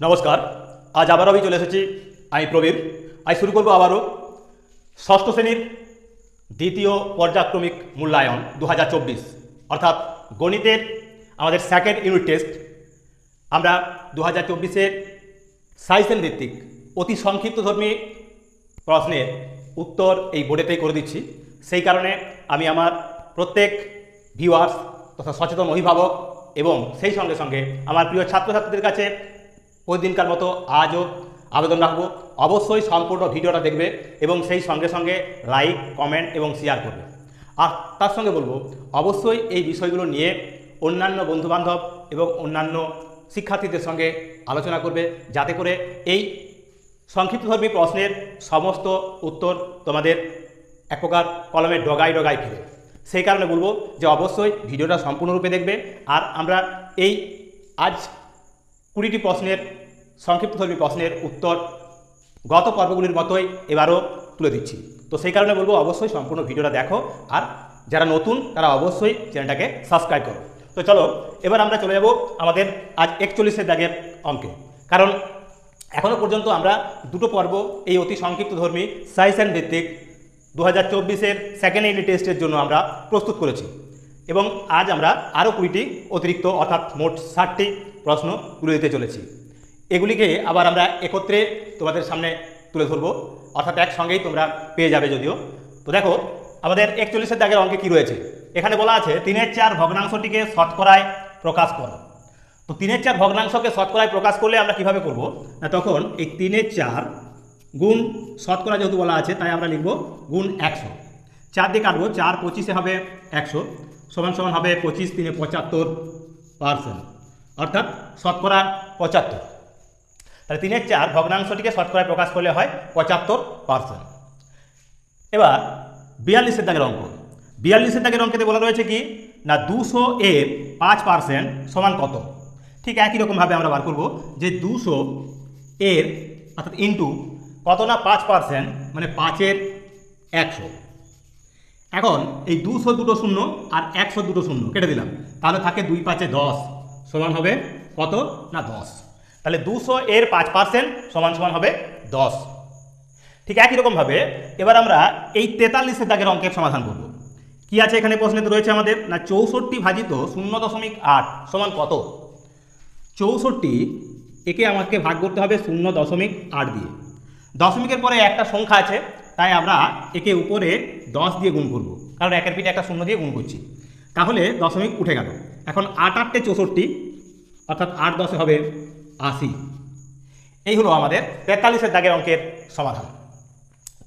नमस्कार। आज आबार আমি চলে এসেছি আমি প্রবীর। আজ শুরু করব আবারও ষষ্ঠ শ্রেণীর দ্বিতীয় পর্যায়ক্রমিক মূল্যায়ন 2024 অর্থাৎ গণিতের আমাদের সেকেন্ড ইউনিট টেস্ট। আমরা 2024-এর সাইসেন ভিত্তিক অতি সংক্ষিপ্তধর্মী প্রশ্নের উত্তর এই বোর্ডেতেই করে দিচ্ছি। সেই কারণে আমি আমার প্রত্যেক ভিউয়ার্স তথা সচেতন অভিভাবক এবং সেই সঙ্গে সঙ্গে আমার প্রিয় ছাত্রছাত্রীদের কাছে প্রতিদিনকার মতো আজও আবেদন রাখবো, অবশ্যই সম্পূর্ণ ভিডিওটা দেখবে এবং সেই সঙ্গে সঙ্গে লাইক, কমেন্ট এবং শেয়ার করবে। আর তার সঙ্গে বলবো অবশ্যই এই বিষয়গুলো নিয়ে অন্যান্য বন্ধুবান্ধব এবং অন্যান্য শিক্ষার্থীদের সঙ্গে আলোচনা করবে, যাতে করে এই সংক্ষিপ্তধর্মী প্রশ্নের সমস্ত উত্তর তোমাদের এক প্রকার কলমের ডগায় ডগায় ফিরে। সেই কারণে বলবো যে অবশ্যই ভিডিওটা সম্পূর্ণরূপে দেখবে। আর আমরা এই আজ 20টি প্রশ্নের সংক্ষিপ্তধর্মী প্রশ্নের উত্তর গত পর্বগুলির মতোই এবারও তুলে দিচ্ছি। তো সেই কারণে বলবো অবশ্যই সম্পূর্ণ ভিডিওটা দেখো, আর যারা নতুন তারা অবশ্যই চ্যানেলটাকে সাবস্ক্রাইব করো। তো চলো এবার আমরা চলে যাব আমাদের আজ 41 দাগের অঙ্কে। কারণ এখনও পর্যন্ত আমরা দুটো পর্ব এই অতি সংক্ষিপ্তধর্মী সাইসেন ভিত্তিক 2024-এর সেকেন্ড ইউনিট টেস্টের জন্য আমরা প্রস্তুত করেছি এবং আজ আমরা আরও 20টি অতিরিক্ত অর্থাৎ মোট 60টি প্রশ্ন তুলে দিতে চলেছি। এগুলিকে আবার আমরা একত্রে তোমাদের সামনে তুলে ধরবো, অর্থাৎ একসঙ্গেই তোমরা পেয়ে যাবে যদিও। তো দেখো আমাদের 41 দাগের অঙ্কে কী রয়েছে। এখানে বলা আছে 3/4 ভগ্নাংশটিকে শতকরায় প্রকাশ করো। তো 3/4 ভগ্নাংশকে শতকরায় প্রকাশ করলে আমরা কিভাবে করব না, তখন এই 3/4 গুণ শতকরা যেহেতু বলা আছে তাই আমরা লিখব গুণ 100। 4 দিয়ে কাটবো, 4 25-এ হবে 100 সমান সমান হবে 25 3 75%, অর্থাৎ শতকরা 75। তাহলে 3/4 ভগ্নাংশটিকে শতকরায় প্রকাশ করলে হয় 75%। এবার 42 দাগের অঙ্ক। 42 দাগের অঙ্কেতে বলা রয়েছে কি না 200 এর 5% সমান কত। ঠিক একই রকমভাবে আমরা বার করব যে 200 এর অর্থাৎ ইন্টু কত না 5%, মানে 5-এর 100। এখন এই 200 দুটো শূন্য আর 100 দুটো শূন্য কেটে দিলাম, তাহলে থাকে 2 5-এ 10 সমান হবে কত না 10। তাহলে 200 এর 5% সমান সমান হবে 10। ঠিক একই রকমভাবে এবার আমরা এই 43 দাগের অঙ্কের সমাধান করব। কি আছে এখানে প্রশ্নে রয়েছে আমাদের না 64 ভাজিত 0.8 সমান কত। 64 একে আমাকে ভাগ করতে হবে 0.8 দিয়ে। দশমিকের পরে একটা সংখ্যা আছে তাই আমরা একে উপরে 10 দিয়ে গুণ করব, কারণ একের পিঠে একটা শূন্য দিয়ে গুণ করছি, তাহলে দশমিক উঠে গেল। এখন 8 8-এ 64 অর্থাৎ 8 10-এ হবে 80। এই হলো আমাদের 43 দাগের অঙ্কের সমাধান।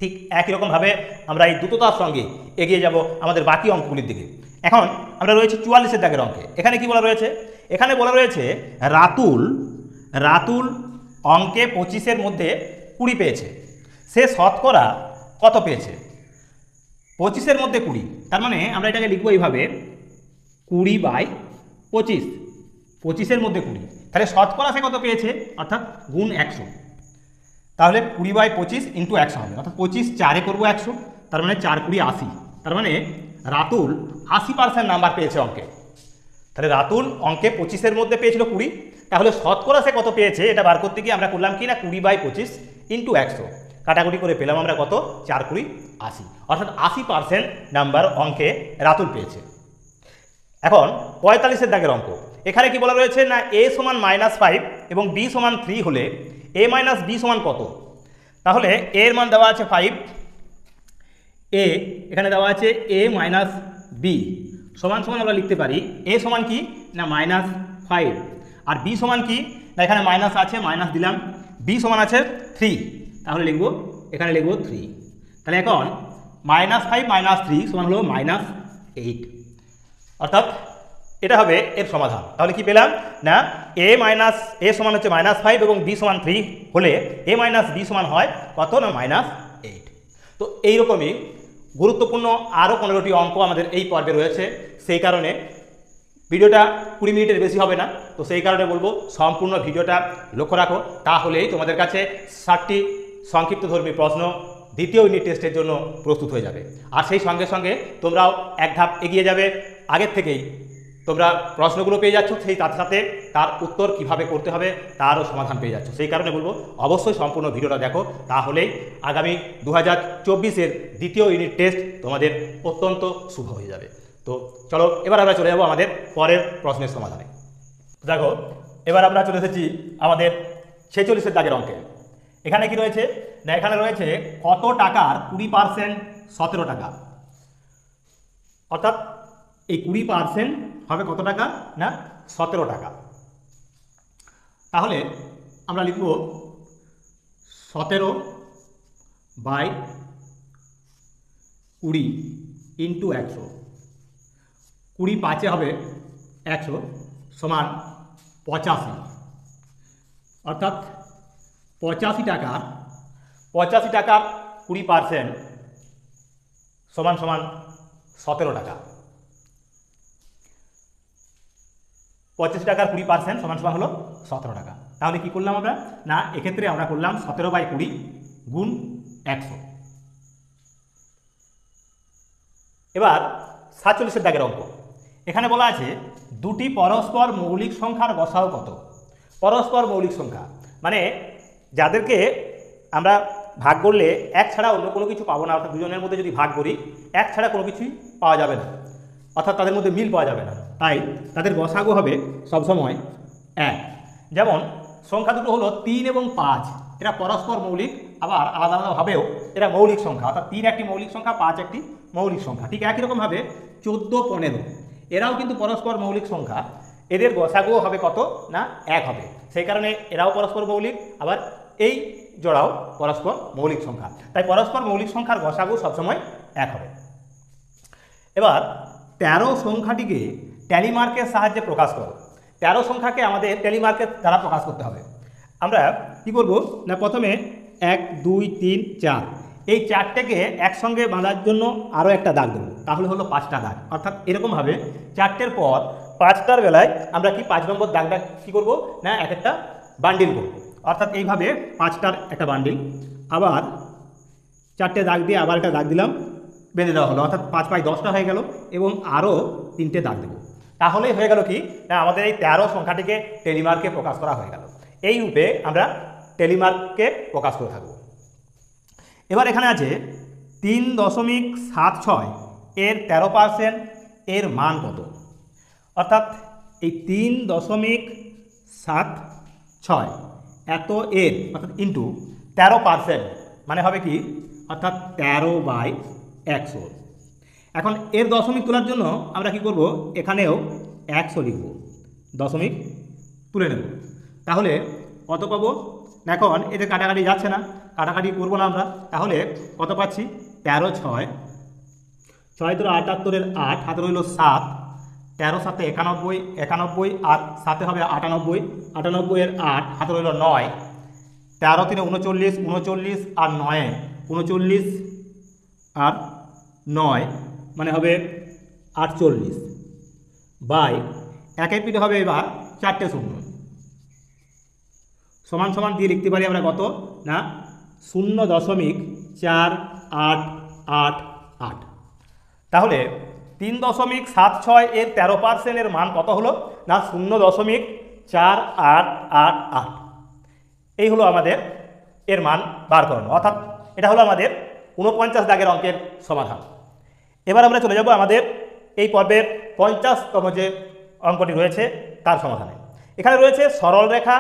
ঠিক একই রকমভাবে আমরা এই দ্রুততার সঙ্গে এগিয়ে যাব আমাদের বাকি অঙ্কগুলির দিকে। এখন আমরা রয়েছে 44 দাগের অঙ্কে। এখানে কি বলা রয়েছে, এখানে বলা রয়েছে রাতুল অঙ্কে 25-এর মধ্যে 20 পেয়েছে, সে শতকরা কত পেয়েছে। 25-এর মধ্যে 20, তার মানে আমরা এটাকে লিখবো এইভাবে 20/25, 25-এর মধ্যে 20, তাহলে শতকরা সে কত পেয়েছে অর্থাৎ গুণ 100। তাহলে 20/25 ইন্টু 100 হবে, অর্থাৎ 25 4-এ করবো 100, তার মানে 4 20 80। তার মানে রাতুল 80% নাম্বার পেয়েছে অঙ্কে। তাহলে রাতুল অঙ্কে 25-এর মধ্যে পেয়েছিল 20, তাহলে শতকরা সে কত পেয়েছে এটা বার করতে গিয়ে আমরা করলাম কি না 20/25 ইন্টু 100, কাটাকুটি করে পেলাম আমরা কত 4 20 80, অর্থাৎ 80% নাম্বার অঙ্কে রাতুল পেয়েছে। এখন 45 দাগের অঙ্ক। এখানে কি বলা রয়েছে না a সমান -5 এবং b সমান 3 হলে a মাইনাস b সমান কত। তাহলে a এর মান দেওয়া আছে 5, a এখানে দেওয়া আছে a মাইনাস b সমান সমান আমরা লিখতে পারি a সমান কি না -5, আর b সমান কি না এখানে মাইনাস আছে মাইনাস দিলাম, b সমান আছে 3, তাহলে লিখব এখানে লিখব 3। তাহলে এখন -5 - 3 সমান হলো -8, অর্থাৎ এটা হবে এর সমাধান। তাহলে কি পেলাম না a সমান হচ্ছে -5 এবং b সমান 3 হলে a মাইনাস b সমান হয় কত না -8। তো এইরকমই গুরুত্বপূর্ণ আরও 15টি অঙ্ক আমাদের এই পর্বে রয়েছে। সেই কারণে ভিডিওটা 20 মিনিটের বেশি হবে না, তো সেই কারণে বলবো সম্পূর্ণ ভিডিওটা লক্ষ্য রাখো, তাহলেই তোমাদের কাছে 60টি সংক্ষিপ্তধর্মী প্রশ্ন দ্বিতীয় ইউনিট টেস্টের জন্য প্রস্তুত হয়ে যাবে। আর সেই সঙ্গে সঙ্গে তোমরাও এক ধাপ এগিয়ে যাবে আগের থেকেই তোমরা প্রশ্নগুলো পেয়ে যাচ্ছ, সেই সাথে সাথে তার উত্তর কিভাবে করতে হবে তারও সমাধান পেয়ে যাচ্ছ। সেই কারণে বলবো অবশ্যই সম্পূর্ণ ভিডিওটা দেখো, তাহলেই আগামী 2024-এর দ্বিতীয় ইউনিট টেস্ট তোমাদের অত্যন্ত শুভ হয়ে যাবে। তো চলো এবার আমরা চলে যাবো আমাদের পরের প্রশ্নের সমাধানে। দেখো এবার আমরা চলে এসেছি আমাদের 46-এর দাগের অঙ্কে। এখানে কি রয়েছে না, এখানে রয়েছে কত টাকার 20% 17 টাকা, অর্থাৎ এই 20% হবে কত টাকা না 17 টাকা। তাহলে আমরা লিখব 17/20 ইন্টু 100, 20 5 হবে 100 সমান 85, অর্থাৎ 85 টাকার 20% সমান 17 টাকা। 85 টাকার 20% সমান হলো 17 টাকা। তাহলে কি করলাম আমরা না, এক্ষেত্রে আমরা করলাম 17/20 গুণ 100। এবার 47-এর দাগের অঙ্ক। এখানে বলা আছে দুটি পরস্পর মৌলিক সংখ্যার গসাউ কত। পরস্পর মৌলিক সংখ্যা মানে যাদেরকে আমরা ভাগ করলে এক ছাড়া অন্য কোনো কিছু পাবো না, অর্থাৎ দুজনের মধ্যে যদি ভাগ করি এক ছাড়া কোনো কিছুই পাওয়া যাবে না, অর্থাৎ তাদের মধ্যে মিল পাওয়া যাবে না, তাই তাদের গসাগু হবে সবসময় 1। যেমন সংখ্যা দুটো হলো 3 এবং 5, এরা পরস্পর মৌলিক, আবার আলাদা আলাদাভাবেও এরা মৌলিক সংখ্যা, অর্থাৎ 3 একটি মৌলিক সংখ্যা, 5 একটি মৌলিক সংখ্যা। ঠিক একই রকমভাবে 14 15 এরাও কিন্তু পরস্পর মৌলিক সংখ্যা, এদের গসাগুও হবে কত না 1 হবে। সেই কারণে এরাও পরস্পর মৌলিক, আবার এই জোড়াও পরস্পর মৌলিক সংখ্যা, তাই পরস্পর মৌলিক সংখ্যার গসাগু সবসময় 1 হবে। এবার 13 সংখ্যাটিকে ট্যালিমার্কের সাহায্যে প্রকাশ করো। 13 সংখ্যাকে আমাদের ট্যালিমার্কের দ্বারা প্রকাশ করতে হবে। আমরা কি করব না, প্রথমে 1 2 3 4 এই 4টেকে একসঙ্গে বাঁধার জন্য আরও একটা দাগ দেবো, তাহলে হলো 5টা দাগ। অর্থাৎ এরকমভাবে 4টের পর 5টার বেলায় আমরা কি 5 নম্বর দাগটা কী করবো না এক একটা বান্ডিল করব, অর্থাৎ এইভাবে 5টার একটা বান্ডিল, আবার 4টে দাগ দিয়ে আবার একটা দাগ দিলাম, বেঁধে দেওয়া হলো, অর্থাৎ 5 5 10টা হয়ে গেল, এবং আরও 3টে দাগ দেবো। তাহলেই হয়ে গেল কি না আমাদের এই 13 সংখ্যাটিকে টেলিমার্কে প্রকাশ করা হয়ে গেল। এই রূপে আমরা টেলিমার্ককে প্রকাশ করে থাকব। এবার এখানে আছে 3.76 এর 13% এর মান কত। অর্থাৎ এই 3.76 এত এর অর্থাৎ ইন্টু 13% মানে হবে কি অর্থাৎ 13/100। এখন এর দশমিক তোলার জন্য আমরা কি করব, এখানেও 100 লিখব, দশমিক তুলে নেব। তাহলে কত পাবো, এখন এদের কাটাকাটি যাচ্ছে না, কাটাকাটি করবো না আমরা, তাহলে কত পাচ্ছি 13 6 6 ধরো 78-এর 8 হাতে রইল 7, 13 7 91 91 আর 7 হবে 98 98-এর 8 হাতে রইল 9, 13 3 39 39 আর 9 39 আর 9 মানে হবে 48 বাই একের পিঠে হবে এবার 4টে শূন্য, সমান সমান দিয়ে লিখতে পারি আমরা কত না 0.4888। তাহলে 3.76 এর 13% এর মান কত হলো না 0.4888। এই হলো আমাদের এর মান বার করানো, অর্থাৎ এটা হলো আমাদের 49 দাগের অঙ্কের সমাধান। এবার আমরা চলে যাব আমাদের এই পর্বের 50তম যে অঙ্কটি রয়েছে তার সমাধানে। এখানে রয়েছে সরল রেখা,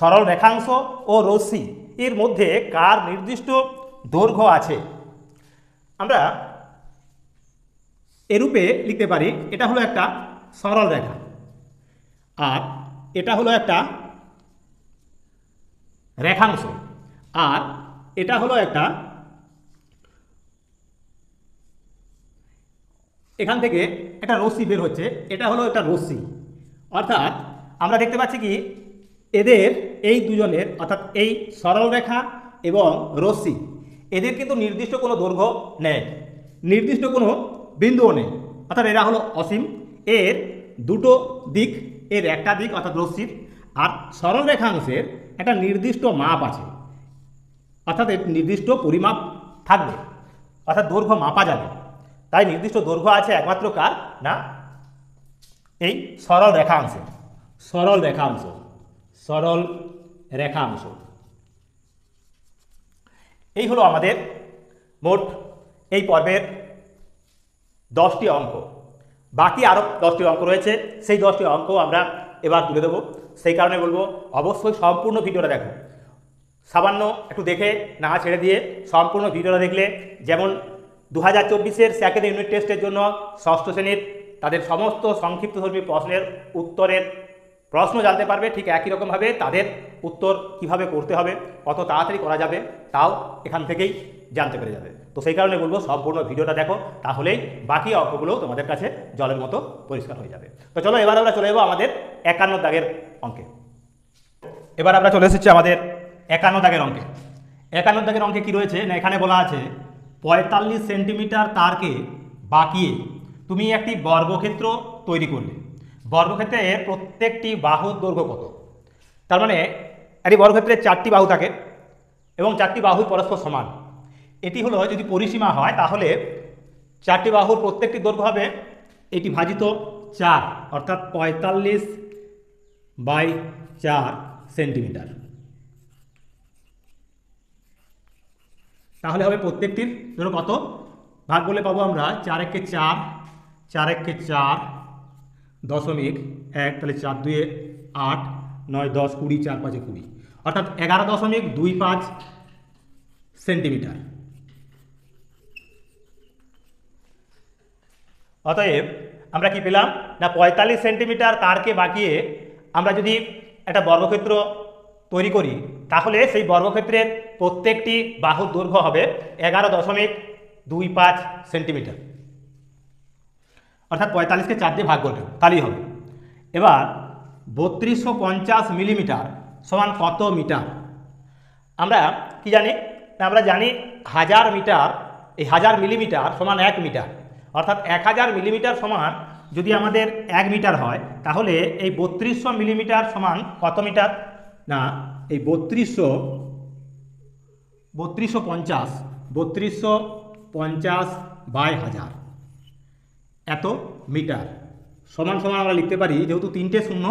সরল রেখাংশ ও রশ্মি এর মধ্যে কার নির্দিষ্ট দৈর্ঘ্য আছে। আমরা এরূপে লিখতে পারি, এটা হলো একটা সরল রেখা আর এটা হলো একটা রেখাংশ আর এটা হলো একটা, এখান থেকে একটা রশ্মি বের হচ্ছে, এটা হলো একটা রশ্মি। অর্থাৎ আমরা দেখতে পাচ্ছি কি এদের এই দুজনের অর্থাৎ এই সরল রেখা এবং রশ্মি এদের কিন্তু নির্দিষ্ট কোনো দৈর্ঘ্য নেই, নির্দিষ্ট কোনো বিন্দুও নেই, অর্থাৎ এরা হলো অসীম। এর দুটো দিক, এর একটা দিক অর্থাৎ রশ্মির, আর সরল রেখাংশের একটা নির্দিষ্ট মাপ আছে, অর্থাৎ এর নির্দিষ্ট পরিমাপ থাকবে, অর্থাৎ দৈর্ঘ্য মাপা যাবে। তাই নির্দিষ্ট দৈর্ঘ্য আছে একমাত্র কার না এই সরল রেখাংশে, সরল রেখাংশ, সরল রেখাংশ। এই হলো আমাদের মোট এই পর্বের 10টি অঙ্ক। বাকি আরও 10টি অঙ্ক রয়েছে, সেই 10টি অঙ্ক আমরা এবার তুলে দেবো। সেই কারণে বলবো অবশ্যই সম্পূর্ণ ভিডিওটা দেখো, সামান্য একটু দেখে না ছেড়ে দিয়ে সম্পূর্ণ ভিডিওটা দেখলে যেমন 2024-এর সেকেন্ড ইউনিট টেস্টের জন্য ষষ্ঠ শ্রেণীর তাদের সমস্ত সংক্ষিপ্তধর্মী প্রশ্নের উত্তরের প্রশ্ন জানতে পারবে, ঠিক একই রকমভাবে তাদের উত্তর কিভাবে করতে হবে, কত তাড়াতাড়ি করা যাবে তাও এখান থেকেই জানতে পেরে যাবে। তো সেই কারণে বলবো সম্পূর্ণ ভিডিওটা দেখো, তাহলেই বাকি অঙ্কগুলো তোমাদের কাছে জলের মতো পরিষ্কার হয়ে যাবে। তো চলো এবার আমরা চলে যাবো আমাদের 51 দাগের অঙ্কে। এবার আমরা চলে এসেছি আমাদের 51 দাগের অঙ্কে। 51 দাগের অঙ্কে কী রয়েছে না, এখানে বলা আছে 45 সেন্টিমিটার তারকে বাঁকিয়ে তুমি একটি বর্গক্ষেত্র তৈরি করলে। বর্গক্ষেত্রের প্রত্যেকটি বাহুর দৈর্ঘ্য কত? তার মানে একটি বর্গক্ষেত্রের 4টি বাহু থাকে এবং 4টি বাহু পরস্পর সমান। এটি হলো যদি পরিসীমা হয়, তাহলে 4টি বাহুর প্রত্যেকটি দৈর্ঘ্য হবে এটি ভাজিত 4, অর্থাৎ 45/4 সেন্টিমিটার। তাহলে হবে প্রত্যেকটির ধরো কত ভাগ বলে পাবো আমরা 4 একে 4, 4 একে 4 দশমিক 1, তাহলে 4 2 8, 9 10 20, 4 5 20, অর্থাৎ 11.25 সেন্টিমিটার। অতএব আমরা কি পেলাম না 45 সেন্টিমিটার তারকে বাঁকিয়ে আমরা যদি একটা বর্গক্ষেত্র তৈরি করি, তাহলে সেই বর্গক্ষেত্রের প্রত্যেকটি বাহুর দৈর্ঘ্য হবে 11.25 সেন্টিমিটার, অর্থাৎ 45কে 4 দিয়ে ভাগ করবে তাহলেই হবে। এবার 3250 মিলিমিটার সমান কত মিটার? আমরা কি জানি না, আমরা জানি 1000 মিটার, এই 1000 মিলিমিটার সমান 1 মিটার, অর্থাৎ 1000 মিলিমিটার সমান যদি আমাদের 1 মিটার হয়, তাহলে এই 3200 মিলিমিটার সমান কত মিটার? না, এই 3250/1000 এত মিটার সমান সমান আমরা লিখতে পারি, যেহেতু 3টে শূন্য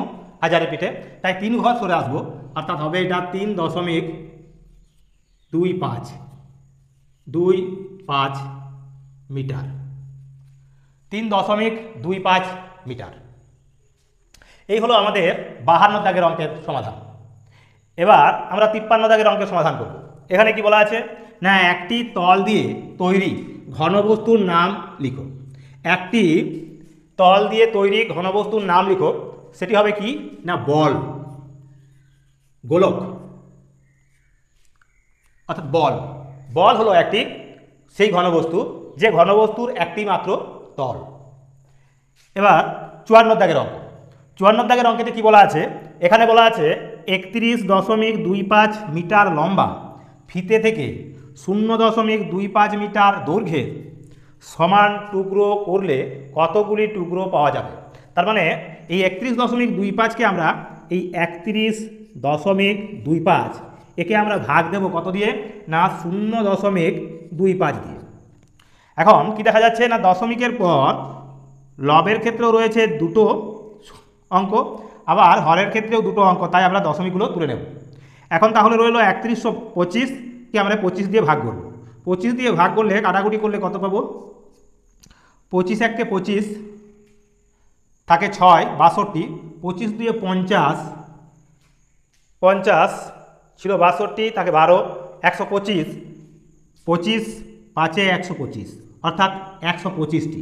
হাজারের পিঠে, তাই 3 ঘর সরে আসবো, অর্থাৎ হবে এটা 3.25 মিটার, 3.25 মিটার। এই হলো আমাদের 52 দাগের অঙ্কের সমাধান। এবার আমরা 53 দাগের অঙ্কের সমাধান করব। এখানে কি বলা আছে না, একটি তল দিয়ে তৈরি ঘনবস্তুর নাম লিখো। একটি তল দিয়ে তৈরি ঘনবস্তুর নাম লিখো, সেটি হবে কি না বল, গোলক, অর্থাৎ বল। বল হলো একটি সেই ঘনবস্তু যে ঘনবস্তুর একটি মাত্র তল। এবার 54 দাগের অঙ্ক। 54 দাগের অঙ্কেতে কি বলা আছে? এখানে বলা আছে 31.25 মিটার লম্বা ফিতে থেকে 0.25 মিটার দৈর্ঘ্যে সমান টুকরো করলে কতগুলি টুকরো পাওয়া যাবে। তার মানে এই 31.25কে আমরা এই 31.25 একে আমরা ভাগ দেব কত দিয়ে না 0.25 দিয়ে। এখন কি দেখা যাচ্ছে না, দশমিকের পর লবের ক্ষেত্রেও রয়েছে দুটো অঙ্ক, আবার হরের ক্ষেত্রেও দুটো অঙ্ক, তাই আমরা দশমিকগুলো তুলে নেব। এখন তাহলে রইল 3125কে আমরা 25 দিয়ে ভাগ করব। 25 দিয়ে ভাগ করলে কাটাকুটি করলে কত পাবো? 25 1 25 থাকে 6 62, 25 দিয়ে 50, 50 ছিল 62 থাকে 12, 125, 25 5 125, অর্থাৎ 125টি।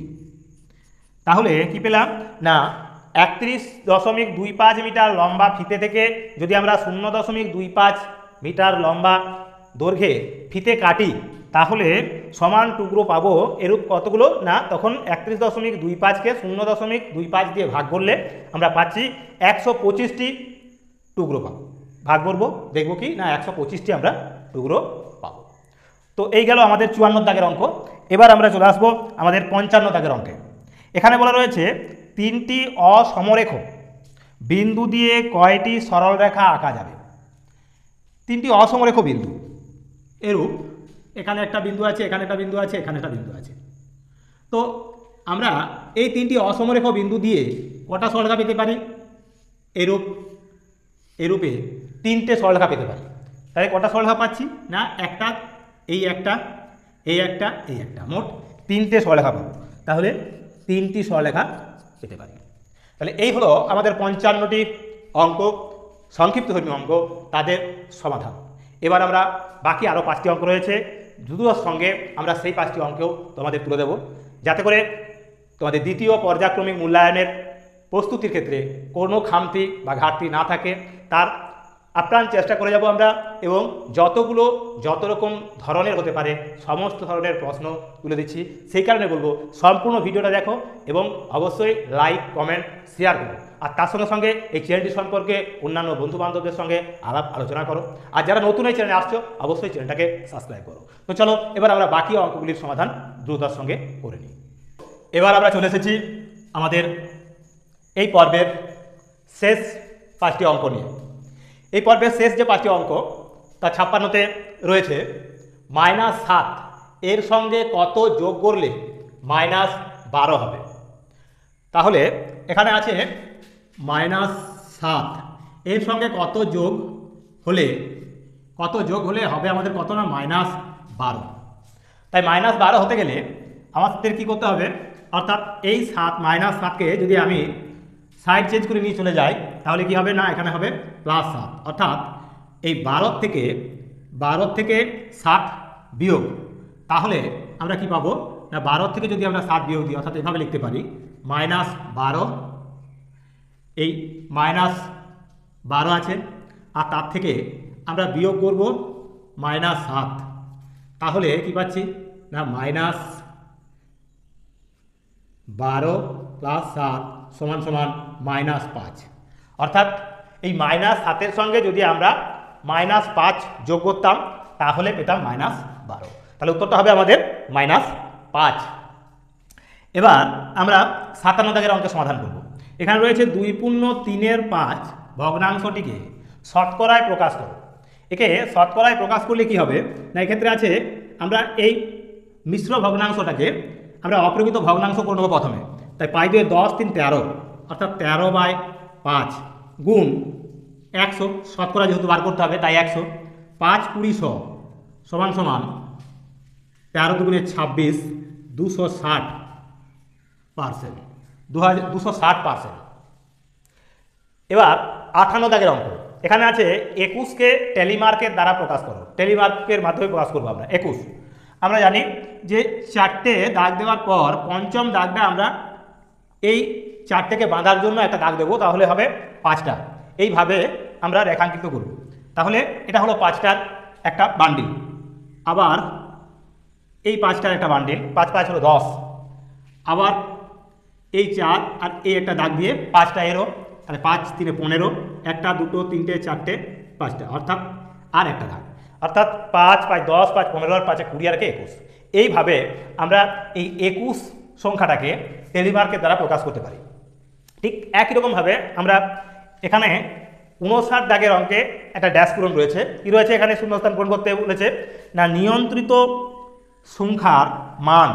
তাহলে কি পেলাম না 31.25 মিটার লম্বা ফিতে থেকে যদি আমরা 0.25 মিটার লম্বা দৈর্ঘ্যে ফিতে কাটি, তাহলে সমান টুকরো পাবো এরূপ কতগুলো না, তখন 31.25কে 0.25 দিয়ে ভাগ করলে আমরা পাচ্ছি 125টি টুকরো পাবো। ভাগ করবো দেখবো কি না 125টি আমরা টুকরো পাবো। তো এই গেল আমাদের 54 দাগের অঙ্ক। এবার আমরা চলে আসবো আমাদের 55 দাগের অঙ্কে। এখানে বলা রয়েছে 3টি অসমরেখ বিন্দু দিয়ে কয়টি সরল রেখা আঁকা যাবে। 3টি অসমরেখ বিন্দু এরূপ, এখানে একটা বিন্দু আছে, এখানে একটা বিন্দু আছে, এখানে একটা বিন্দু আছে। তো আমরা এই 3টি অসমরেখ বিন্দু দিয়ে কটা সরলরেখা পেতে পারি? এরূপে 3টে সরলরেখা পেতে পারি। তাহলে কটা সরলরেখা পাচ্ছি? না একটা, এই একটা, এই একটা, এই একটা, মোট 3টে সরলরেখা পাবো। তাহলে 3টি সরলরেখা পেতে পারি। তাহলে এই হলো আমাদের 55টি অঙ্ক, সংক্ষিপ্ত ধর্মী অঙ্ক, তাদের সমাধান। এবার আমরা বাকি আরও 5টি অঙ্ক রয়েছে, দ্রুততার সঙ্গে আমরা সেই 5টি অঙ্কেও তোমাদের তুলে দেব, যাতে করে তোমাদের দ্বিতীয় পর্যায়ক্রমিক মূল্যায়নের প্রস্তুতির ক্ষেত্রে কোনো খামতি বা ঘাটতি না থাকে। তার আপ্রাণ চেষ্টা করে যাব আমরা, এবং যত রকম ধরনের হতে পারে সমস্ত ধরনের প্রশ্ন তুলে দিচ্ছি। সেই কারণে বলবো সম্পূর্ণ ভিডিওটা দেখো এবং অবশ্যই লাইক, কমেন্ট, শেয়ার করো। আর তার সঙ্গে সঙ্গে এই চ্যানেলটি সম্পর্কে অন্যান্য বন্ধুবান্ধবদের সঙ্গে আলোচনা করো। আর যারা নতুন এই চ্যানেলে আসছো অবশ্যই চ্যানেলটাকে সাবস্ক্রাইব করো। তো চলো এবার আমরা বাকি অঙ্কগুলির সমাধান দ্রুততার সঙ্গে করে নিই। এবার আমরা চলে এসেছি আমাদের এই পর্বের শেষ 5টি অঙ্ক নিয়ে। এই পর্বের শেষ যে 5টি অঙ্ক, তা 56তে রয়েছে -7 এর সঙ্গে কত যোগ করলে -12 হবে। তাহলে এখানে আছে -7 এর সঙ্গে কত যোগ হলে হবে আমাদের কত? না -12। তাই -12 হতে গেলে আমাদের কী করতে হবে? অর্থাৎ এই -7কে যদি আমি সাইড চেঞ্জ করে নিয়ে চলে যাই, তাহলে কি হবে? না এখানে হবে +7। অর্থাৎ এই 12 থেকে 7 বিয়োগ, তাহলে আমরা কি পাবো? না 12 থেকে যদি আমরা 7 বিয়োগ দিই, অর্থাৎ এভাবে লিখতে পারি -12, এই -12 আছে, আর তার থেকে আমরা বিয়োগ করব -7, তাহলে কি পাচ্ছি? না -12 + 7 = -5। অর্থাৎ এই -7-এর সঙ্গে যদি আমরা -5 যোগ করতাম, তাহলে পেতাম -12। তাহলে উত্তরটা হবে আমাদের -5। এবার আমরা 57 দাগের অঙ্কের সমাধান করব। এখানে রয়েছে 2/3 ভগ্নাংশটিকে শতকরায় প্রকাশ করো। একে শতকরায় প্রকাশ করলে কি হবে? না এক্ষেত্রে আছে আমরা এই মিশ্র ভগ্নাংশটাকে আমরা অপ্রকৃত ভগ্নাংশ করে নেব প্রথমে। তাই 5 × 10 = 13, অর্থাৎ 13/5 গুণ 100, শতকরা যেহেতু বার করতে হবে তাই 100, 5 × 20 = 13 × 2 = 26, 260%, 260%। এবার 58 দাগের অঙ্ক। এখানে আছে 21কে টেলিমার্কের দ্বারা প্রকাশ করো। টেলিমার্কের মাধ্যমে প্রকাশ করবো আমরা 21। আমরা জানি যে 4টে দাগ দেওয়ার পর পঞ্চম দাগটা আমরা এই 4টেকে বাঁধার জন্য একটা দাগ দেবো, তাহলে হবে 5টা। এইভাবে আমরা রেখাঙ্কিত করব। তাহলে এটা হলো 5টার একটা বান্ডিল। আবার এই 5টার একটা বান্ডিল, 5 × 5 হলো 10। আবার এই 4 আর এই একটা দাগ দিয়ে 5টা এরও, তাহলে 5 × 3 = 15, 1, 2, 3, 4, 5টা, অর্থাৎ আর একটা দাগ, অর্থাৎ 5, 5, 10, 5, 15, আর 5 20 আর 21। এইভাবে আমরা এই 21 সংখ্যাটাকে টেলিমার্কের দ্বারা প্রকাশ করতে পারি। ঠিক একই রকমভাবে আমরা এখানে 59 দাগের অঙ্কে একটা ড্যাশ পূরণ রয়েছে। কী রয়েছে এখানে? শূন্যস্থান পূরণ করতে বলেছে। না নিয়ন্ত্রিত সংখ্যার মান,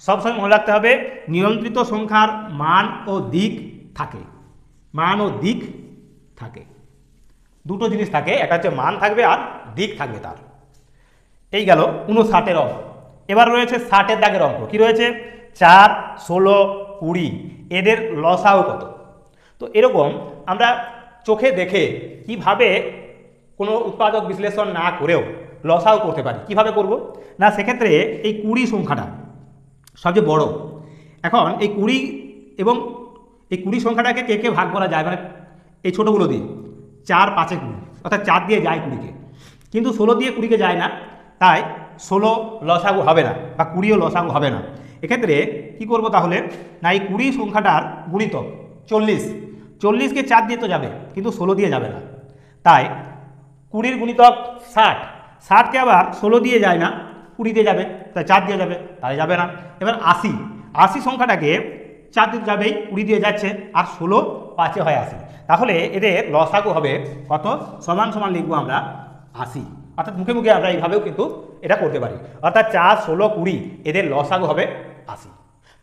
সবসময় মনে রাখতে হবে নিয়ন্ত্রিত সংখ্যার মান ও দিক থাকে। দুটো জিনিস থাকে, একটা হচ্ছে মান থাকবে আর দিক থাকবে তার। এই গেল 59-এর অঙ্ক। এবার রয়েছে 60 দাগের অঙ্ক। কি রয়েছে? 4, 16, 20 এদের লসাগু কত? তো এরকম আমরা চোখে দেখে কিভাবে কোনো উৎপাদক বিশ্লেষণ না করেও লসাগু করতে পারি। কিভাবে করব? না সেক্ষেত্রে এই 20 সংখ্যাটা সবচেয়ে বড়। এখন এই 20 এবং এই 20 সংখ্যাটাকে কে ভাগ করা যায়? মানে এই ছোটোগুলো দিয়ে 4, 5, 20, অর্থাৎ 4 দিয়ে যায় 20-কে, কিন্তু 16 দিয়ে 20-কে যায় না। তাই 16 লসাগু হবে না, বা 20ও লসাগু হবে না। এক্ষেত্রে কি করব তাহলে? না এই 20 সংখ্যাটার গুণিতক 40, 40কে 4 দিয়ে তো যাবে, কিন্তু 16 দিয়ে যাবে না। তাই 20-র গুণিতক 60, 60কে আবার 16 দিয়ে যায় না, 20 দিয়ে যাবে, তাই 4 দিয়ে যাবে, তাই যাবে না। এবার 80 সংখ্যাটাকে 4 দিয়ে যাবেই, 20 দিয়ে যাচ্ছে, আর 16 5 হয় 80। তাহলে এদের লসাগু হবে কত? সমান সমান লিখবো আমরা 80। অর্থাৎ মুখে মুখে আমরা এইভাবেও কিন্তু এটা করতে পারি। অর্থাৎ 4, 16, 20 এদের লসাগু হবে 80।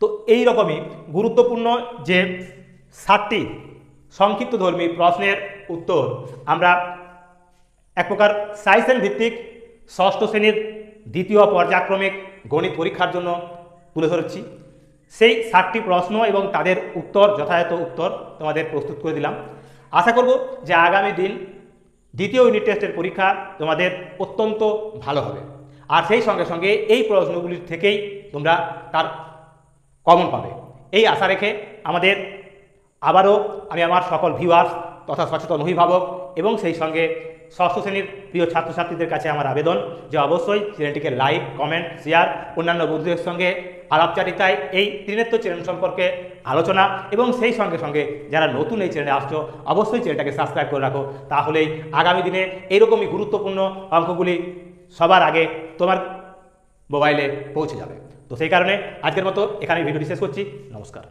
তো এই রকমই গুরুত্বপূর্ণ যে 60টি সংক্ষিপ্তধর্মী প্রশ্নের উত্তর আমরা এক প্রকার সাইসেন ভিত্তিক ষষ্ঠ শ্রেণীর দ্বিতীয় পর্যায়ক্রমিক গণিত পরীক্ষার জন্য তুলে ধরেছি। সেই 60টি প্রশ্ন এবং তাদের উত্তর, যথাযথ উত্তর তোমাদের প্রস্তুত করে দিলাম। আশা করব যে আগামী দিন দ্বিতীয় ইউনিট টেস্টের পরীক্ষা তোমাদের অত্যন্ত ভালো হবে, আর সেই সঙ্গে সঙ্গে এই প্রশ্নগুলির থেকেই তোমরা তার কমন পাবে, এই আশা রেখে আবারও আমি আমার সকল ভিউয়ার্স তথা সচেতন অভিভাবক এবং সেই সঙ্গে ষষ্ঠ শ্রেণীর প্রিয় ছাত্রছাত্রীদের কাছে আমার আবেদন যে অবশ্যই চ্যানেলটিকে লাইক, কমেন্ট, শেয়ার, অন্যান্য বন্ধুদের সঙ্গে আলাপচারিতায় এই ত্রিনেত্র চ্যানেল সম্পর্কে আলোচনা এবং সেই সঙ্গে সঙ্গে যারা নতুন এই চ্যানেলে আসছো অবশ্যই চ্যানেলটাকে সাবস্ক্রাইব করে রাখো, তাহলেই আগামী দিনে এইরকমই গুরুত্বপূর্ণ অঙ্কগুলি সবার আগে তোমার মোবাইলে পৌঁছে যাবে। তো সেই কারণে আজকের মতো এখানে ভিডিওটি শেষ করছি। নমস্কার।